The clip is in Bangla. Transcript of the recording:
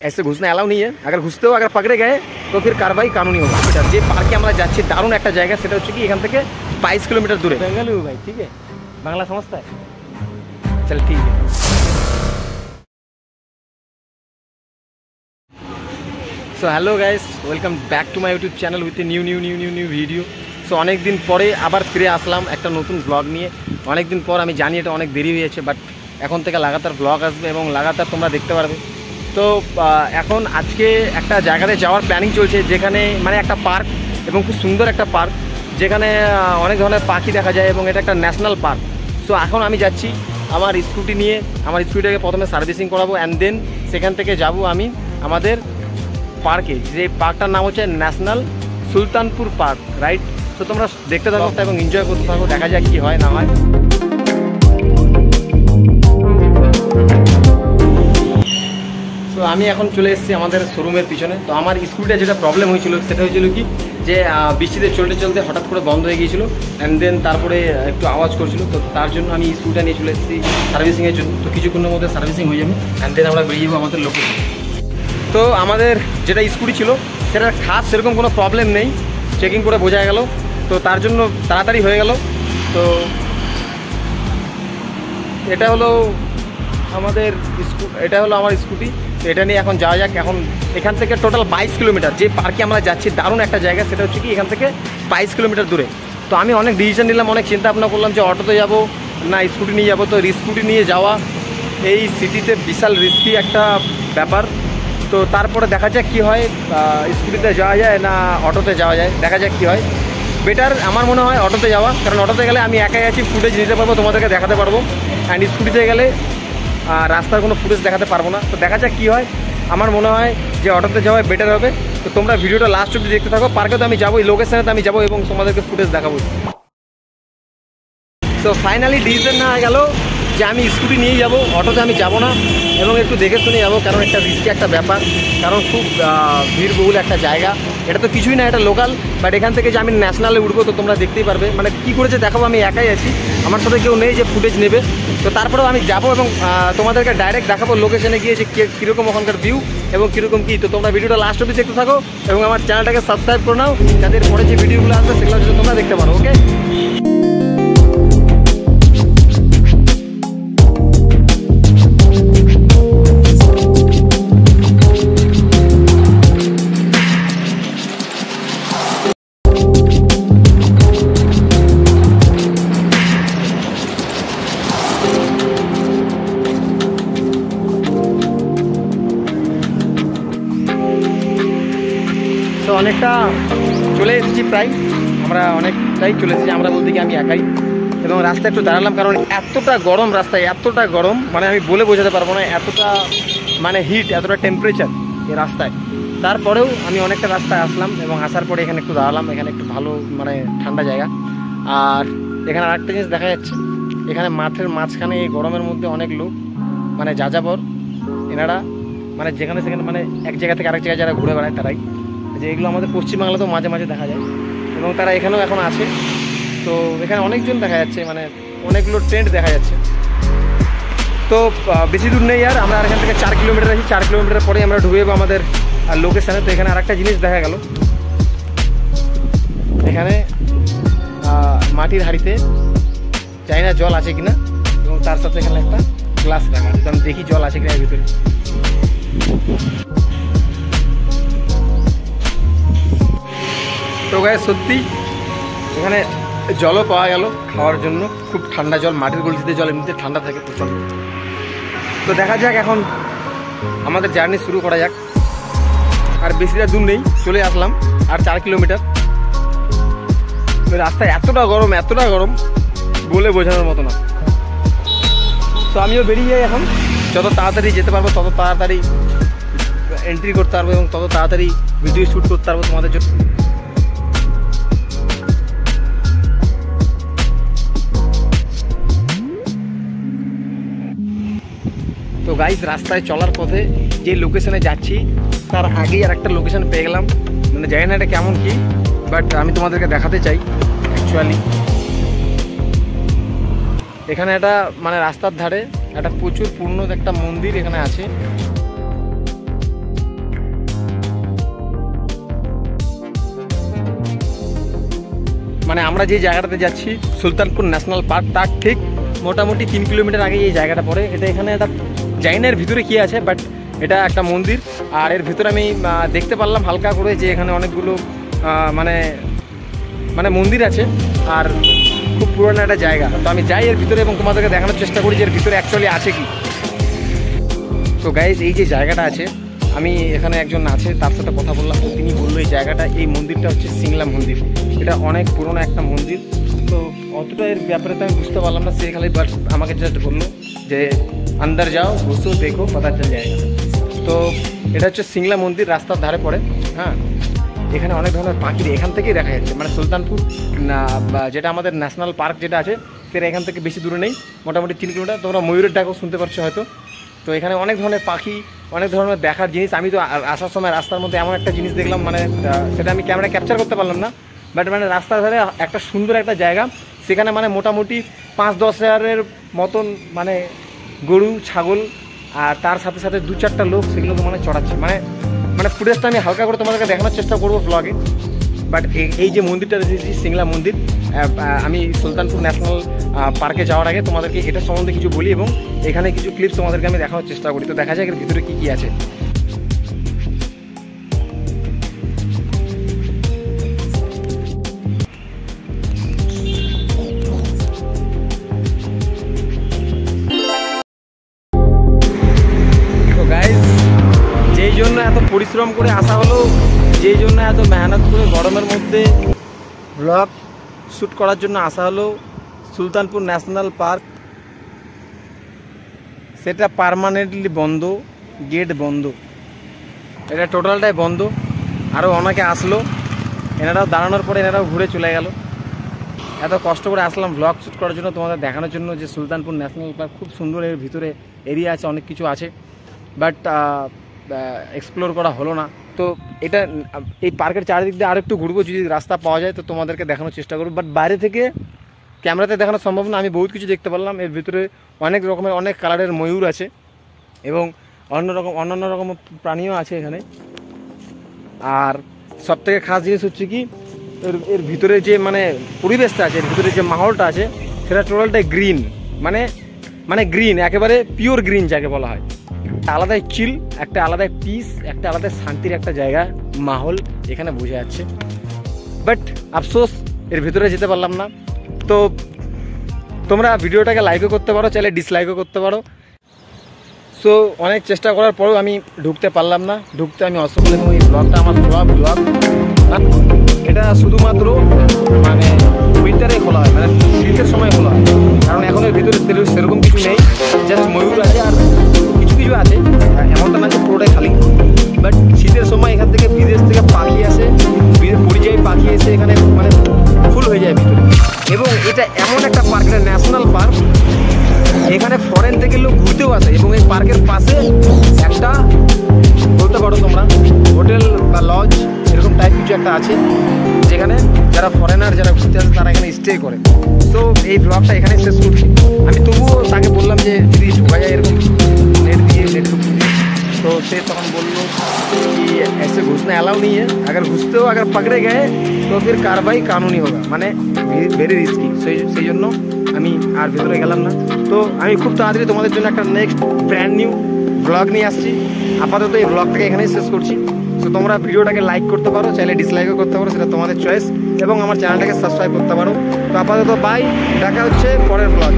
ऐसे घुसना अलाउ नहीं है। अगर घुसते हो अगर पकड़े गए तो फिर कार्रवाई कानूनी होगा। যে পার্কে আমরা যাচ্ছি দারুণ একটা জায়গা, সেটা হচ্ছে কি এখান থেকে 22 কিলোমিটার দূরে। বেঙ্গালুরু ভাই, ঠিক है, বাংলা समझता है, चल ठीक है। So hello guys, welcome back to my YouTube channel with new video. So অনেক দিন পরে আবার ফিরে আসলাম একটা নতুন ব্লগ নিয়ে। অনেক দিন পর, আমি জানি এটা অনেক দেরি হয়েছে, বাট এখন থেকে লাগাতার ব্লগ আসবে এবং লাগাতার তোমরা দেখতে পারবে। তো এখন আজকে একটা জায়গাতে যাওয়ার প্ল্যানিং চলছে, যেখানে মানে একটা পার্ক এবং খুব সুন্দর একটা পার্ক, যেখানে অনেক ধরনের পাখি দেখা যায় এবং এটা একটা ন্যাশনাল পার্ক। সো এখন আমি যাচ্ছি আমার স্কুটি নিয়ে। আমার স্কুটিটাকে প্রথমে সার্ভিসিং করাবো অ্যান্ড দেন সেখান থেকে যাব আমি আমাদের পার্কে, যে পার্কটার নাম হচ্ছে ন্যাশনাল সুলতানপুর পার্ক, রাইট? তো তোমরা দেখতে থাকো এবং এনজয় করতে থাকো, দেখা যাক কী হয় না হয়। তো আমি এখন চলে এসেছি আমাদের শোরুমের পিছনে। তো আমার স্কুটিটা যেটা প্রবলেম হয়েছিল সেটা হয়েছিল কি, যে বৃষ্টিতে চলতে চলতে হঠাৎ করে বন্ধ হয়ে গিয়েছিলো অ্যান্ড দেন তারপরে একটু আওয়াজ করছিল। তো তার জন্য আমি স্কুটিটা নিয়ে চলে এসেছি সার্ভিসিংয়ের জন্য। তো কিছুক্ষণের মধ্যে সার্ভিসিং হয়ে যাবে অ্যান্ড দেন আমরা বেরিয়ে যাবো আমাদের লোকেশন। তো আমাদের যেটা স্কুটি ছিল সেটার খাস সেরকম কোনো প্রবলেম নেই, চেকিং করে বোঝা গেল, তো তার জন্য তাড়াতাড়ি হয়ে গেল। তো এটা হলো আমার স্কুটি। তো এটা নিয়ে এখন যাওয়া যাক। এখন এখান থেকে টোটাল 22 কিলোমিটার, যে পার্কে আমরা যাচ্ছি দারুণ একটা জায়গা, সেটা হচ্ছে কি এখান থেকে 22 কিলোমিটার দূরে। তো আমি অনেক ডিসিশন নিলাম, অনেক চিন্তা ভাবনা করলাম যে অটোতে যাব না স্কুটি নিয়ে যাব। তো স্কুটি নিয়ে যাওয়া এই সিটিতে বিশাল রিস্কি একটা ব্যাপার। তো তারপরে দেখা যাক কী হয়, স্কুটিতে যাওয়া যায় না অটোতে যাওয়া যায়, দেখা যাক কী হয়। বেটার আমার মনে হয় অটোতে যাওয়া, কারণ অটোতে গেলে আমি একাই আছি, ফুটেজ নিতে পারবো, তোমাদেরকে দেখাতে পারবো। অ্যান্ড স্কুটিতে গেলে রাস্তার কোনো ফুটেজ দেখাতে পারবো না। তো দেখা যাক কী হয়। আমার মনে হয় যে অটোতে যাওয়াই বেটার হবে। তো তোমরা ভিডিওটা লাস্ট অবধি দেখতে থাকো। পার্কে তো আমি যাবো, এই লোকেশনে তো আমি যাবো এবং তোমাদেরকে ফুটেজ দেখাবো। তো ফাইনালি ডিসিশন নেওয়া গেল যে আমি স্কুটি নিয়েই যাবো, অটোতে আমি যাব না এবং একটু দেখে শুনে যাবো, কারণ একটা রিস্কি একটা ব্যাপার, কারণ খুব ভিড়বহুল একটা জায়গা। এটা তো কিছুই না, এটা লোকাল, বাট এখান থেকে যে আমি ন্যাশনালে উঠবো তো তোমরা দেখতেই পারবে। মানে কী করেছে দেখাবো, আমি একাই আছি, আমার সাথে কেউ নেই যে ফুটেজ নেবে। তো তারপরেও আমি যাবো এবং তোমাদেরকে ডাইরেক্ট দেখাবো লোকেশনে গিয়ে যে কীরকম ওখানকার ভিউ এবং কীরকম কী। তো তোমরা ভিডিওটা লাস্ট অবধি দেখতে থাকো এবং আমার চ্যানেলটাকে সাবস্ক্রাইব করে নাও, যাদের পরে যে ভিডিওগুলো আসবে সেগুলো যদি তোমরা দেখতে পারো। ওকে, তো অনেকটা চলে এসেছি, প্রায় আমরা অনেকটাই চলে এসেছি। আমরা বলতে কি আমি একাই, এবং রাস্তায় একটু দাঁড়ালাম, কারণ এতটা গরম রাস্তায়, এতটা গরম মানে আমি বলে বোঝাতে পারবো না, এতটা মানে হিট, এতটা টেম্পারেচার এই রাস্তায়। তারপরেও আমি অনেকটা রাস্তায় আসলাম এবং আসার পরে এখানে একটু দাঁড়ালাম। এখানে একটু ভালো মানে ঠান্ডা জায়গা। আর এখানে আরেকটা জিনিস দেখা যাচ্ছে, এখানে মাঠের মাঝখানে এই গরমের মধ্যে অনেক লোক মানে যাযাবর, এনারা মানে যেখানে সেখানে মানে এক জায়গা থেকে আরেক জায়গায় যারা ঘুরে বেড়ায় তারাই, যে এগুলো আমাদের পশ্চিমবাংলাতেও মাঝে মাঝে দেখা যায় এবং তারা এখানেও এখন আছে। তো এখানে অনেকজন দেখা যাচ্ছে, মানে অনেকগুলো টেন্ট দেখা যাচ্ছে। তো বেশি দূর নেই আর, আমরা এখান থেকে 4 কিলোমিটার আছি। 4 কিলোমিটার পরে আমরা ঢুকে যাবো আমাদের লোকেশানে। তো এখানে আরেকটা জিনিস দেখা গেল, এখানে মাটির হাঁড়িতে জানি না জল আছে কিনা, এবং তার সাথে এখানে একটা গ্লাস রাখা আছে। তো আমি দেখি জল আছে কিনা এর ভিতরে। তো গায়ে সত্যি এখানে জলও পাওয়া গেল খাওয়ার জন্য, খুব ঠান্ডা জল, মাটির গলিতে জল এমনিতে ঠান্ডা থাকে প্রচণ্ড। তো দেখা যাক এখন আমাদের জার্নি শুরু করা যাক। আর বেশিটা দূর নেই, চলে আসলাম আর 4 কিলোমিটার। রাস্তায় এতটা গরম বলে বোঝানোর মতো না। তো আমিও বেরিয়ে যাই এখন, যত তাড়াতাড়ি যেতে পারবো তত তাড়াতাড়ি এন্ট্রি করতে পারবো এবং তত তাড়াতাড়ি ভিডিও শ্যুট করতে পারবো তোমাদের জন্য। তো গাইজ, রাস্তায় চলার পথে যে লোকেশনে যাচ্ছি তার আগেই আর একটা লোকেশন পেয়ে গেলাম। মানে জানি না এটা কেমন কি, বাট আমি তোমাদেরকে দেখাতে চাই। অ্যাকচুয়ালি এখানে একটা মানে রাস্তার ধারে একটা প্রচুর পুরনো একটা মন্দির এখানে আছে। মানে আমরা যে জায়গাটাতে যাচ্ছি সুলতানপুর ন্যাশনাল পার্ক, তার ঠিক মোটামুটি 3 কিলোমিটার আগে এই জায়গাটা পড়ে। এটা এখানে একটা জানি না এর ভিতরে কী আছে, বাট এটা একটা মন্দির। আর এর ভিতরে আমি দেখতে পারলাম হালকা করে যে এখানে অনেকগুলো মানে মানে মন্দির আছে আর খুব পুরনো একটা জায়গা। তো আমি যাই এর ভিতরে এবং তোমাদেরকে দেখানোর চেষ্টা করি যে এর ভিতরে অ্যাকচুয়ালি আছে কি। তো গাইজ এই যে জায়গাটা আছে, আমি এখানে একজন আছে তার সাথে কথা বললাম, তো তিনি বললো এই জায়গাটা, এই মন্দিরটা হচ্ছে সিংলা মন্দির। এটা অনেক পুরনো একটা মন্দির। তো অতটা এর ব্যাপারে তো আমি বুঝতে পারলাম না, সে খালি বাট আমাকে জাস্ট বললো যে আন্দার যাও ঘুষো দেখো পাতা চল জায়গা। তো এটা হচ্ছে সিংলা মন্দির, রাস্তার ধারে পড়ে। হ্যাঁ, এখানে অনেক ধরনের পাখি এখান থেকেই দেখা যাচ্ছে। মানে সুলতানপুর যেটা আমাদের ন্যাশনাল পার্ক যেটা আছে সেটা এখান থেকে বেশি দূরে নেই, মোটামুটি 3 কিলোমিটার। তোমরা ময়ূরের ডাকও শুনতে পারছো হয়তো। তো এখানে অনেক ধরনের পাখি, অনেক ধরনের দেখার জিনিস। আমি তো আসার সময় রাস্তার মধ্যে এমন একটা জিনিস দেখলাম, মানে সেটা আমি ক্যামেরা ক্যাপচার করতে পারলাম না, বাট মানে রাস্তার ধারে একটা সুন্দর একটা জায়গা, সেখানে মানে মোটামুটি 5-10 হাজারের মতন মানে গরু ছাগল, আর তার সাথে সাথে 2-4টা লোক সেগুলোকে মানে চড়াচ্ছে। মানে মানে ফুটেজটা আমি হালকা করে তোমাদেরকে দেখানোর চেষ্টা করবো ব্লগে। বাট এই যে মন্দিরটা দেখেছি সিংলা মন্দির, আমি সুলতানপুর ন্যাশনাল পার্কে যাওয়ার আগে তোমাদেরকে এটা সম্বন্ধে কিছু বলি এবং এখানে কিছু ক্লিপস তোমাদেরকে আমি দেখানোর চেষ্টা করি। তো দেখা যায় এর ভিতরে কী কী আছে। তো গাইজ যেই জন্য এত পরিশ্রম করে আসা হলো, যেই জন্য এত মেহনত করে গরমের মধ্যে ব্লগ শ্যুট করার জন্য আসা হলো সুলতানপুর ন্যাশনাল পার্ক, সেটা পার্মানেন্টলি বন্ধ, গেট বন্ধ, এটা টোটালটাই বন্ধ। আরও অনেকে আসলো, এনারাও দাঁড়ানোর পরে এনারাও ঘুরে চলে গেল। এত কষ্ট করে আসলাম ব্লগ শ্যুট করার জন্য, তোমাদের দেখানোর জন্য যে সুলতানপুর ন্যাশনাল পার্ক খুব সুন্দর, এর ভিতরে এরিয়া আছে, অনেক কিছু আছে, বাট এক্সপ্লোর করা হলো না। তো এটা এই পার্কের চারিদিক দিয়ে আরেকটু ঘুরবো, যদি রাস্তা পাওয়া যায় তো তোমাদেরকে দেখানোর চেষ্টা করবো। বাট বাইরে থেকে ক্যামেরাতে দেখানো সম্ভব না। আমি বহুত কিছু দেখতে পারলাম, এর ভিতরে অনেক রকমের অনেক কালারের ময়ূর আছে এবং অন্যান্য রকম প্রাণীও আছে এখানে। আর সবথেকে খাস জিনিস হচ্ছে কি, এর ভিতরে যে মানে পরিবেশটা আছে, এর ভিতরে যে মাহলটা আছে সেটা টোটালটাই গ্রিন, মানে মানে গ্রিন, একেবারে পিওর গ্রিন যাকে বলা হয়। আলাদাই চিল, একটা আলাদাই পিস, একটা আলাদাই শান্তির একটা জায়গা, মাহল এখানে বোঝা যাচ্ছে। বাট আফসোস এর ভিতরে যেতে পারলাম না। তো তোমরা ভিডিওটাকে লাইকও করতে পারো, চাইলে ডিসলাইকও করতে পারো। সো অনেক চেষ্টা করার পরেও আমি ঢুকতে পারলাম না, ঢুকতে আমি অসফল। এবং এই ব্লগটা আমার ব্লগ এটা শুধুমাত্র মানে উইন্টারে খোলা হয়, মানে শীতের সময় খোলা হয়, কারণ এখন এর ভিতরে সেরকম কিছু নেই, জাস্ট ময়ূর আছে আর কিছু কিছু আছে, এমনটা না যে পুরোটাই খালি। বাট শীতের সময় এখান থেকে বিদেশ থেকে পাখি আসে, পরিযায়ী পাখি এসে এখানে মানে ফুল হয়ে যায় ভিতরে। এবং এটা এমন একটা পার্ক, এটা ন্যাশনাল পার্ক, এখানে ফরেন থেকে লোক ঘুরতেও আসে। এবং এই পার্কের পাশে একটা বলতে পারো তোমরা হোটেল বা লজ এরকম টাইপ কিছু একটা আছে, যেখানে যারা ফরেনার যারা ঘুরতে আসে তারা এখানে স্টে করে। তো এই ব্লগটা এখানে শেষ করছি। আমি তবুও তাকে বললাম যে যদি ঢোকা যায় এরকম नेट दिए नेट तो से तक बोलो कि ऐसे घुसना अलाउ नहीं है, अगर घुसते हो अगर पकड़े गए तो फिर कार्रवाई कानूनी होगा, माने वेरी रिस्की। সেই জন্য আমি আর ভিতরে গেলাম না। তো আমি খুব তাড়াতাড়ি তোমাদের জন্য একটা নেক্সট ব্র্যান্ড নিউ ব্লগ নিয়ে আসছি। আপাতত এই ব্লগটাকে এখানেই শেষ করছি। তো তোমরা ভিডিওটাকে লাইক করতে পারো, চাইলে ডিসলাইকও করতে পারো, সেটা তোমাদের চয়েস, এবং আমার চ্যানেলটাকে সাবস্ক্রাইব করতে পারো। তো আপাতত বাই, দেখা হচ্ছে পরের ব্লগ।